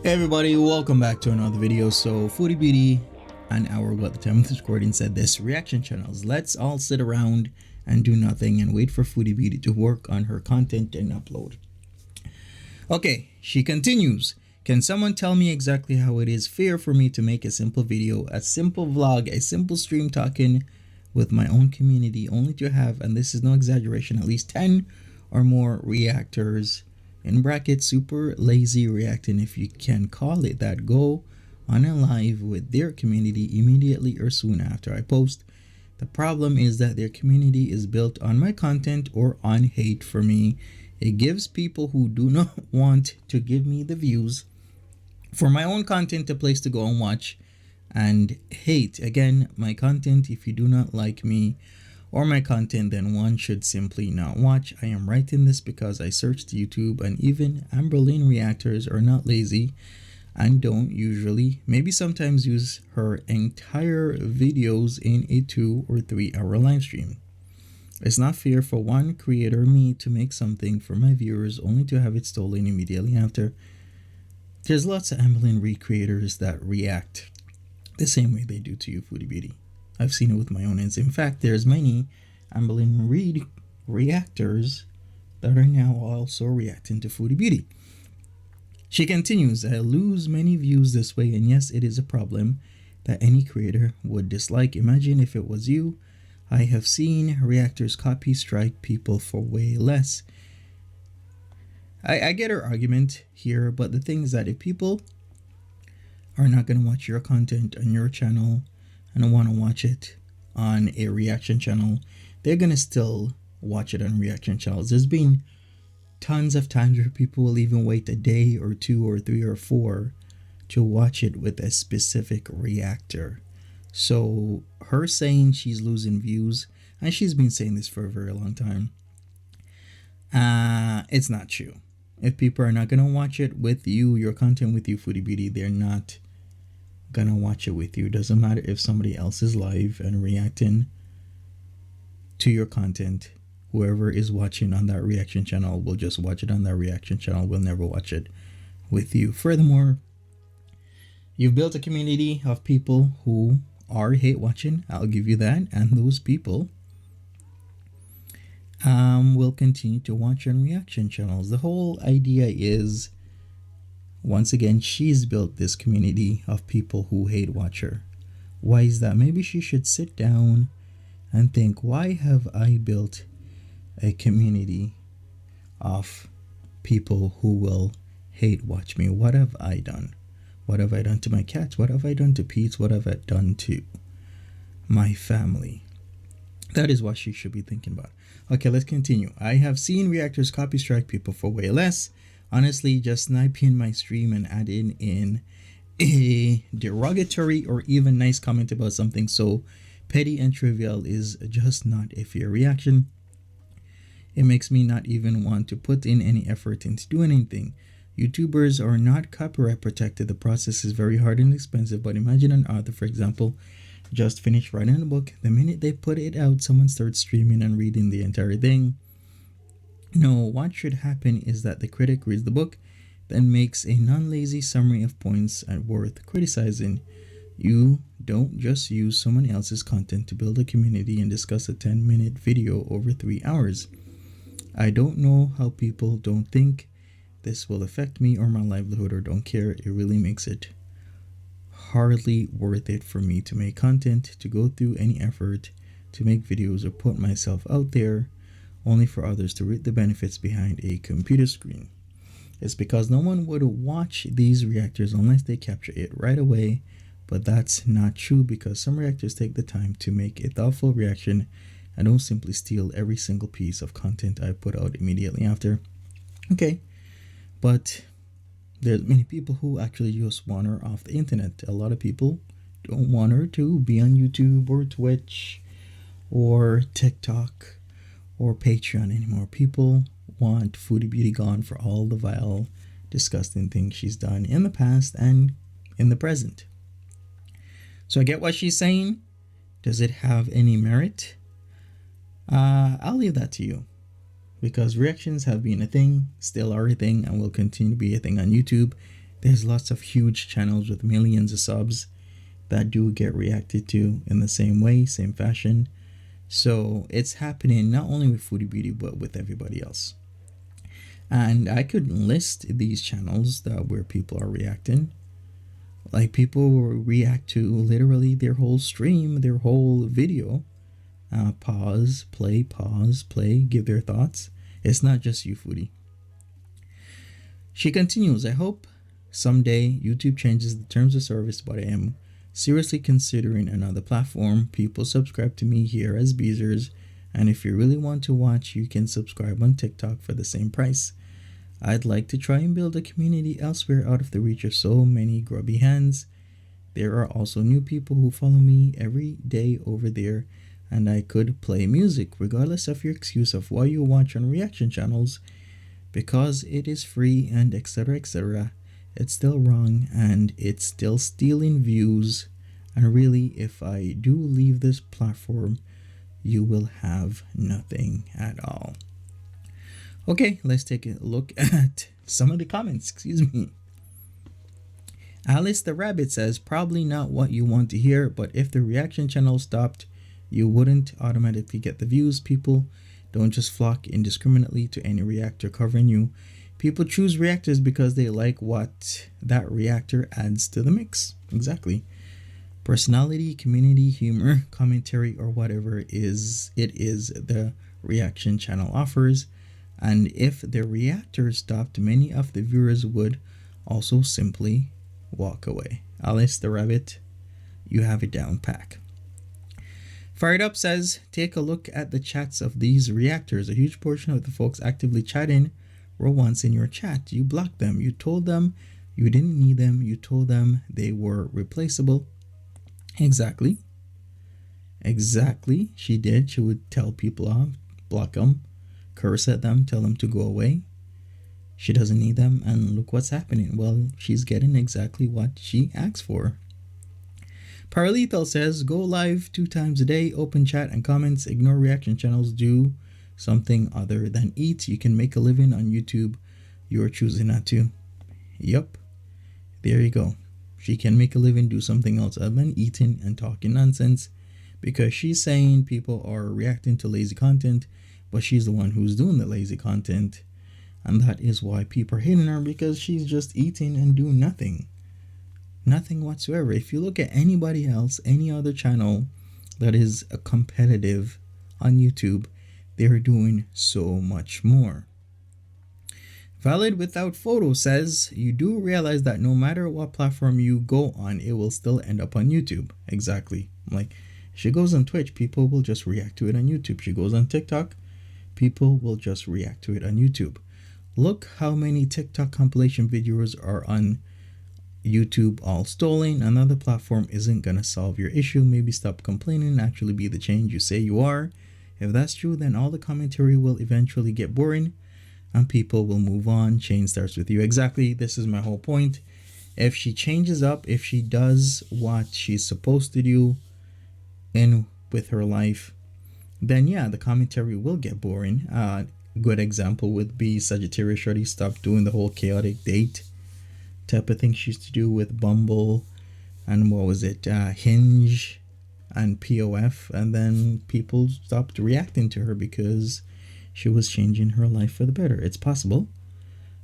Hey everybody, welcome back to another video. So Foodie Beauty, an hour ago at the time of this recording, said this: reaction channels, let's all sit around and do nothing and wait for Foodie Beauty to work on her content and upload. Okay, she continues. Can someone tell me exactly how it is fair for me to make a simple video, a simple vlog, a simple stream talking with my own community, only to have, and this is no exaggeration, at least 10 or more reactors, in brackets super lazy reacting, if you can call it that, go on a live with their community immediately or soon after I post? The problem is that their community is built on my content or on hate for me. It gives people who do not want to give me the views for my own content a place to go and watch, and hate again my content. If you do not like me or my content, then one should simply not watch. I am writing this because I searched YouTube, and even Amberlynn reactors are not lazy and don't usually, maybe sometimes, use her entire videos in a 2 or 3 hour live stream. It's not fair for one creator, me, to make something for my viewers only to have it stolen immediately after. There's lots of Amberlynn recreators that react the same way they do to you, Foodie Beauty. I've seen it with my own eyes. In fact, there's many Amberlynn reactors that are now also reacting to Foodie Beauty. She continues, I lose many views this way, and yes, it is a problem that any creator would dislike. Imagine if it was you. I have seen reactors copy strike people for way less. I get her argument here, but the thing is that if people are not going to watch your content on your channel and want to watch it on a reaction channel, they're going to still watch it on reaction channels. There's been tons of times where people will even wait a day or 2 or 3 or 4 to watch it with a specific reactor. So her saying she's losing views, and she's been saying this for a very long time, it's not true. If people are not going to watch it with you, your content with you, Foodie Beauty, they're not going to watch it with you. It doesn't matter if somebody else is live and reacting to your content. Whoever is watching on that reaction channel will just watch it on that reaction channel, will never watch it with you. Furthermore, you've built a community of people who are hate watching, I'll give you that, and those people will continue to watch on reaction channels. The whole idea is, once again, she's built this community of people who hate watch her. Why is that? Maybe she should sit down and think, why have I built a community of people who will hate watch me? What have I done? What have I done to my cats? What have I done to Pete? What have I done to my family? That is what she should be thinking about. Okay, let's continue. I have seen reactors copy strike people for way less. Honestly, just sniping my stream and adding in a derogatory or even nice comment about something so petty and trivial is just not a fair reaction. It makes me not even want to put in any effort into doing anything. YouTubers are not copyright protected. The process is very hard and expensive, but imagine an author, for example, just finished writing a book. The minute they put it out, someone starts streaming and reading the entire thing. No, what should happen is that the critic reads the book, then makes a non-lazy summary of points worth criticizing. You don't just use someone else's content to build a community and discuss a 10-minute video over 3 hours. I don't know how people don't think this will affect me or my livelihood, or don't care. It really makes it hardly worth it for me to make content, to go through any effort to make videos or put myself out there only for others to reap the benefits behind a computer screen. It's because no one would watch these reactors unless they capture it right away, but that's not true because some reactors take the time to make a thoughtful reaction and don't simply steal every single piece of content I put out immediately after. Okay, but there's many people who actually just want her off the internet. A lot of people don't want her to be on YouTube or Twitch or TikTok or Patreon anymore. People want Foodie Beauty gone for all the vile, disgusting things she's done in the past and in the present. So I get what she's saying. Does it have any merit? I'll leave that to you. because reactions have been a thing, still are a thing, and will continue to be a thing on YouTube. There's lots of huge channels with millions of subs that do get reacted to in the same way, same fashion. So it's happening not only with Foodie Beauty, but with everybody else. And I could list these channels where people are reacting. Like, people react to literally their whole stream, their whole video. Pause, play, give their thoughts. It's not just you, Foodie. She continues, I hope someday YouTube changes the terms of service, but I am seriously considering another platform. People subscribe to me here as Beezers, and if you really want to watch, you can subscribe on TikTok for the same price. I'd like to try and build a community elsewhere out of the reach of so many grubby hands. There are also new people who follow me every day over there, and I could play music regardless of your excuse of why you watch on reaction channels, because it is free and etc etc. It's still wrong and it's still stealing views, and really, if I do leave this platform, you will have nothing at all. Okay, let's take a look at some of the comments. Excuse me. Alice the Rabbit says, probably not what you want to hear, but if the reaction channel stopped, you wouldn't automatically get the views. People don't just flock indiscriminately to any reactor covering you. People choose reactors because they like what that reactor adds to the mix. Exactly. Personality, community, humor, commentary, or whatever it is the reaction channel offers. And if the reactor stopped, many of the viewers would also simply walk away. Alice the Rabbit, you have it down pack. Fired Up says, take a look at the chats of these reactors. A huge portion of the folks actively chatting were once in your chat. You blocked them. You told them you didn't need them. You told them they were replaceable. Exactly. She did. She would tell people off, block them, curse at them, tell them to go away. She doesn't need them, and look what's happening. Well, she's getting exactly what she asked for. Paralethal says, go live 2 times a day, open chat and comments, ignore reaction channels, do something other than eat. You can make a living on YouTube. You're choosing not to. Yup. There you go. She can make a living, do something else other than eating and talking nonsense, because she's saying people are reacting to lazy content, but she's the one who's doing the lazy content. And that is why people are hating her, because she's just eating and doing nothing. Nothing whatsoever. If you look at anybody else, any other channel that is a competitive on YouTube, they're doing so much more. Valid Without Photo says, you do realize that no matter what platform you go on, it will still end up on YouTube. Exactly. Like, she goes on Twitch, people will just react to it on YouTube. She goes on TikTok, people will just react to it on YouTube. Look how many TikTok compilation videos are on YouTube all stolen. Another platform isn't gonna solve your issue. Maybe stop complaining and actually be the change you say you are. If that's true, then all the commentary will eventually get boring and people will move on. Change starts with you. Exactly. This is my whole point. If she changes up, if she does what she's supposed to do with her life, then yeah, the commentary will get boring. Good example would be Sagittarius Shorty stopped doing the whole chaotic date type of thing she used to do with Bumble and what was it, Hinge and POF, and then people stopped reacting to her because she was changing her life for the better. It's possible.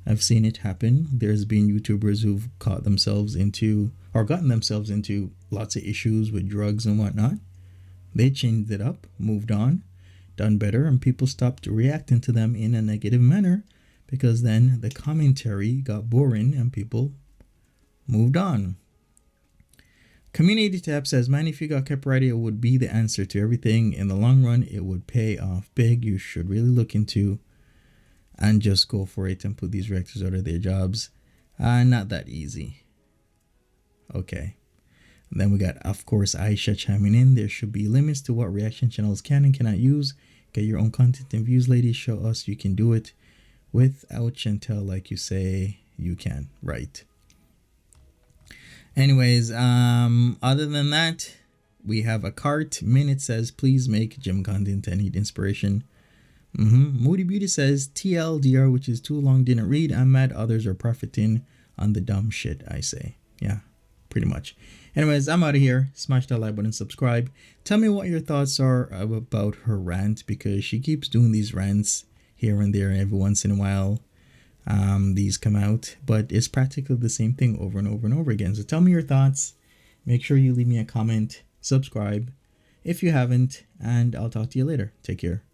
I've seen it happen. There's been YouTubers who've gotten themselves into lots of issues with drugs and whatnot. They changed it up, moved on, done better, and people stopped reacting to them in a negative manner because then the commentary got boring and people moved on. Community Tab says, man, if you got kept right, it would be the answer to everything. In the long run, it would pay off big. You should really look into and just go for it and put these reactors out of their jobs. Not that easy. Okay. And then we got, of course, Aisha chiming in. There should be limits to what reaction channels can and cannot use. Get your own content and views, ladies. Show us you can do it without Chantel like you say you can. Right. Anyways, other than that, we have a cart. Minute says, please make gym content. I need inspiration. Moody Beauty says, TLDR, which is too long, didn't read. I'm mad others are profiting on the dumb shit I say. Yeah, pretty much. Anyways, I'm out of here. Smash that like button, subscribe. Tell me what your thoughts are about her rant, because she keeps doing these rants here and there every once in a while. These come out, but it's practically the same thing over and over and over again. So tell me your thoughts. Make sure you leave me a comment, subscribe if you haven't, and I'll talk to you later. Take care.